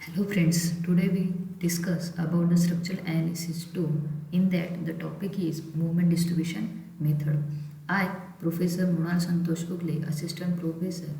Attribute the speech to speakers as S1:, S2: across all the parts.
S1: Hello friends, today we discuss about the structural analysis 2. In that the topic is movement distribution method. I, Professor Munal Santosh Ugle, Assistant Professor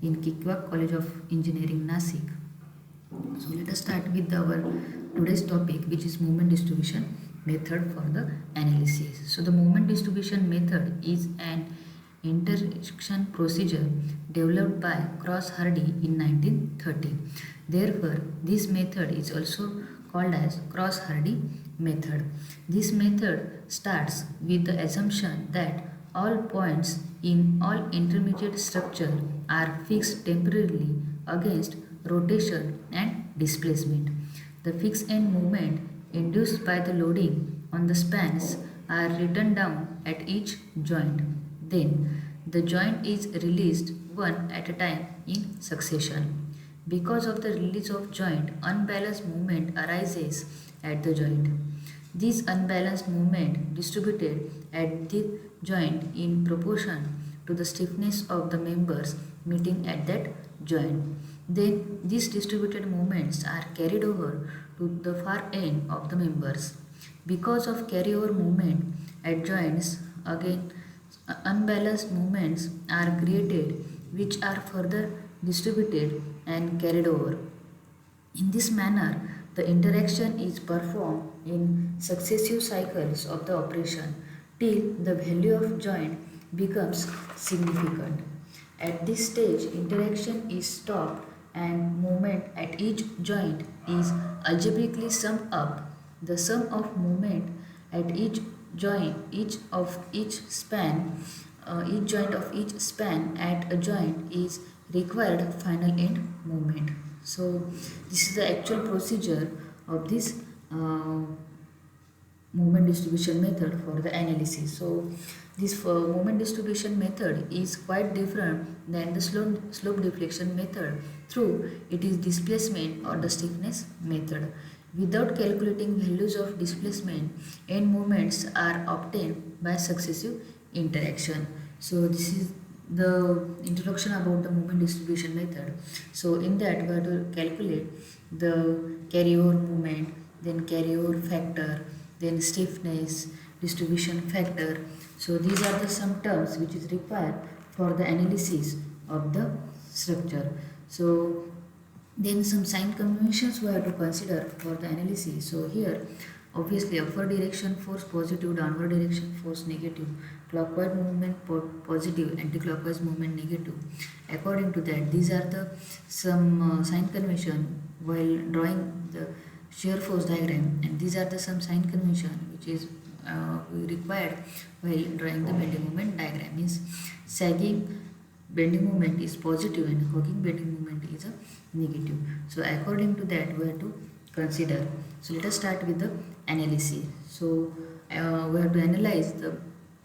S1: in Kikwak College of Engineering, Nasik. So let us start with our today's topic, which is movement distribution method for the analysis. So the movement distribution method is an intersection procedure developed by Cross-Hardy in 1930. Therefore, this method is also called as Cross-Hardy method. This method starts with the assumption that all points in all intermediate structure are fixed temporarily against rotation and displacement. The fixed end movement induced by the loading on the spans are written down at each joint. Then the joint is released one at a time in succession. Because of the release of joint, unbalanced movement arises at the joint. This unbalanced movement distributed at the joint in proportion to the stiffness of the members meeting at that joint. Then these distributed movements are carried over to the far end of the members. Because of carryover movement at joints, again unbalanced movements are created which are further distributed and carried over. In this manner, the interaction is performed in successive cycles of the operation till the value of joint becomes significant. At this stage, interaction is stopped and movement at each joint is algebraically summed up. The sum of movement at each joint, each joint of each span at a joint is required final end movement. So this is the actual procedure of this movement distribution method for the analysis. So this movement distribution method is quite different than the slope deflection method through it is displacement or the stiffness method. Without calculating values of displacement, end moments are obtained by successive interaction. So this is the introduction about the movement distribution method. So in that we have to calculate the carryover movement, then carryover factor, then stiffness, distribution factor. So these are the some terms which is required for the analysis of the structure. So then some sign conventions we have to consider for the analysis. So here obviously upward direction force positive, downward direction force negative, clockwise movement positive, anti-clockwise movement negative. According to that, these are the some sign convention while drawing the shear force diagram, and these are the some sign convention which is required while drawing the bending moment diagram. Means sagging bending moment is positive and hugging bending moment is a negative. So according to that we have to consider. So let us start with the analysis. So we have to analyze the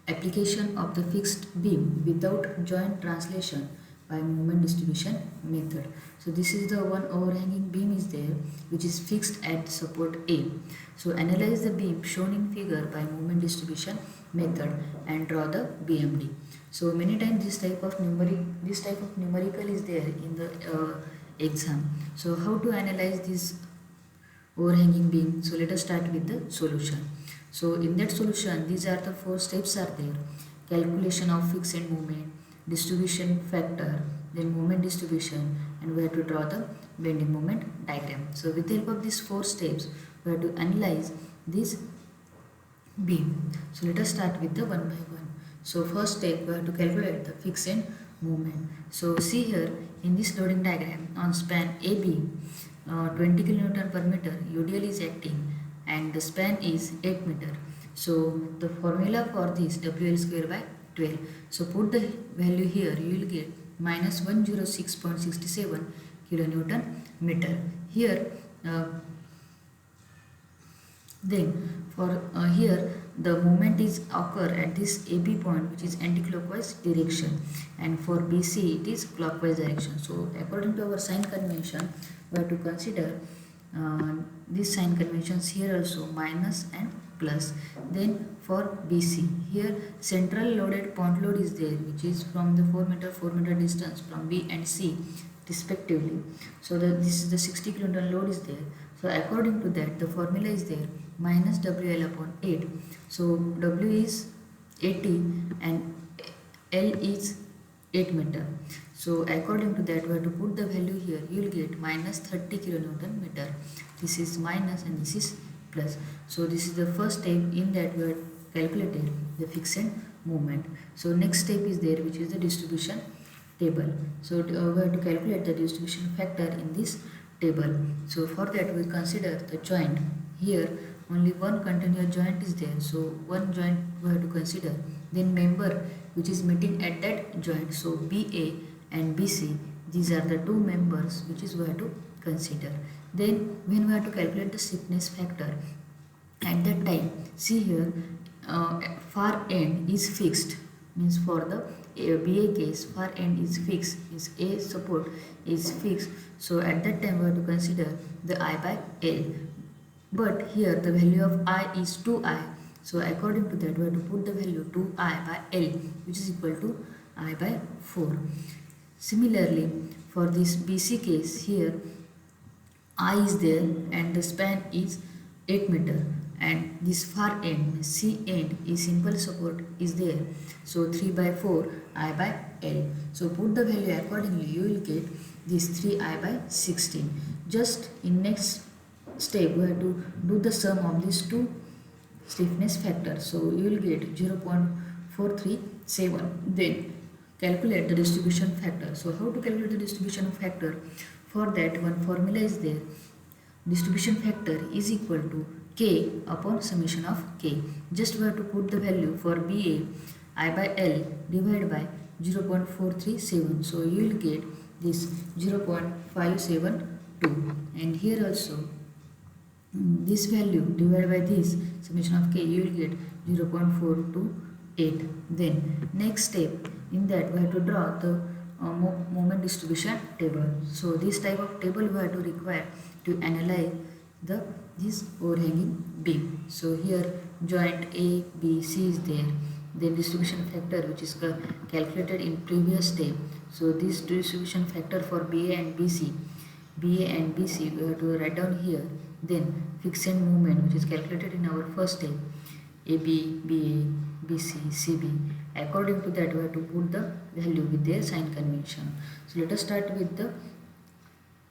S1: application of the fixed beam without joint translation by movement distribution method. So this is the one overhanging beam is there which is fixed at support A. So analyze the beam shown in figure by movement distribution method and draw the BMD. So many times this type of numerical is there in the exam. So how to analyze this overhanging beam? So let us start with the solution. So in that solution, these are the 4 steps are there: calculation of fixed end movement, distribution factor, then movement distribution, and we have to draw the bending moment diagram. So with the help of these 4 steps, we have to analyze this beam. So let us start with the one by one. So first step we have to calculate the fixed end movement. So see here in this loading diagram on span AB, 20 kN per meter UDL is acting and the span is 8 meter. So the formula for this WL square by 12. So put the value here, you will get minus 106.67 kilonewton meter. Here then for here the movement is occur at this AB point which is anti-clockwise direction, and for BC it is clockwise direction. So according to our sign convention we have to consider these sign conventions here also minus and plus. Then for BC here central loaded point load is there which is from the 4 meter distance from B and C respectively. So this is the 60 kilonewton load is there. So according to that, the formula is there, minus WL upon 8. So W is 80 and L is 8 meter. So according to that, we have to put the value here. You will get minus 30 kilonewton meter. This is minus and this is plus. So this is the first step in that we have calculated the fixed moment. So next step is there, which is the distribution table. So we have to calculate the distribution factor in this table. So for that we consider the joint. Here only one continuous joint is there, so one joint we have to consider. Then member which is meeting at that joint, so BA and BC, these are the two members which is we have to consider. Then when we have to calculate the stiffness factor, at that time, see here, far end is fixed, means for the BA case far end is fixed, means A support is fixed. So at that time we have to consider the I by L, but here the value of I is 2I. So according to that we have to put the value 2I by L, which is equal to I by 4. Similarly, for this BC case, here I is there and the span is 8 meter, and this far end C end is simple support is there, so 3 by 4 I by L. So put the value accordingly, you will get this 3I by 16. Just in next step we have to do the sum of these two stiffness factors, so you will get 0.437. Then calculate the distribution factor. So how to calculate the distribution factor? For that, one formula is there. Distribution factor is equal to K upon summation of K. Just we have to put the value for BA, I by L divided by 0.437. So you will get this 0.572. And here also this value divided by this summation of K, you will get 0.428. Then next step in that we have to draw the moment distribution table. So this type of table we have to require to analyze this overhanging beam. So here joint A, B, C is there. Then distribution factor which is calculated in previous step. So this distribution factor for BA and BC, we have to write down here. Then fixed moment which is calculated in our first step, AB, BA, BC, CB. According to that we have to put the value with their sign convention. So let us start with the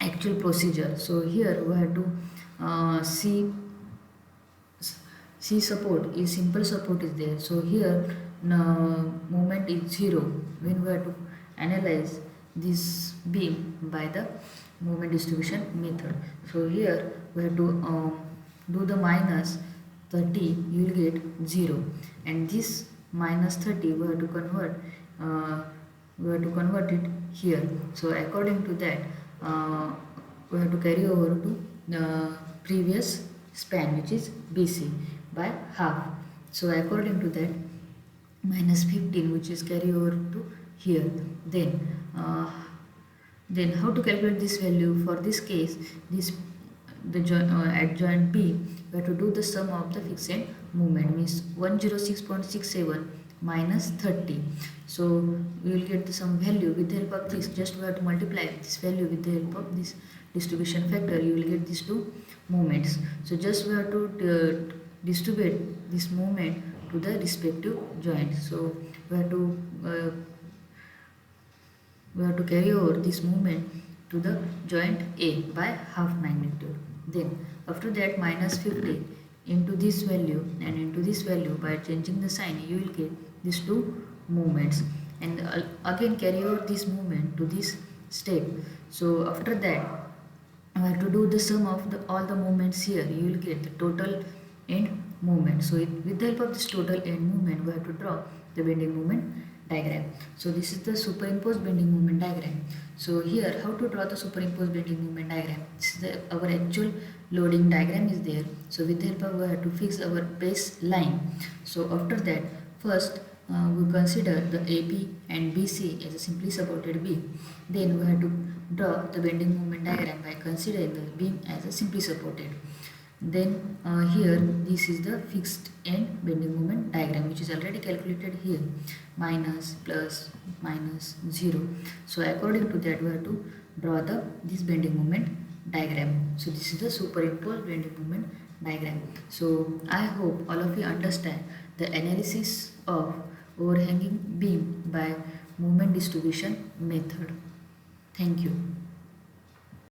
S1: actual procedure. So here we have to C support is simple support is there. So here moment is 0 when we have to analyze this beam by the moment distribution method. So here we have to do the minus 30, you will get 0, and this minus 30 we have to convert it here. So according to that we have to carry over to the previous span which is BC by half. So according to that minus 15 which is carry over to here. Then how to calculate this value? For this case, at joint B we have to do the sum of the fixed moment, means 106.67 minus 30. So we will get some value. With the help of this, just we have to multiply this value with the help of this distribution factor. You will get these two moments. So just we have to distribute this moment to the respective joint. So we have to carry over this moment to the joint A by half magnitude. Then after that minus 50 into this value and into this value, by changing the sign you will get these two movements, and again carry over this movement to this step. So after that I have to do the sum of all the movements here. You will get the total end movement. So with the help of this total end movement we have to draw the bending moment diagram. So this is the superimposed bending moment diagram. So here how to draw the superimposed bending moment diagram? This is our actual loading diagram is there. So with the help of we have to fix our base line. So after that first we consider the AB and BC as a simply supported beam. Then we have to draw the bending moment diagram by considering the beam as a simply supported. Then here this is the fixed end bending moment diagram which is already calculated here, minus, plus, minus, 0. So according to that we have to draw the this bending moment diagram. So this is the superimposed bending moment diagram. So I hope all of you understand the analysis of overhanging beam by moment distribution method. Thank you.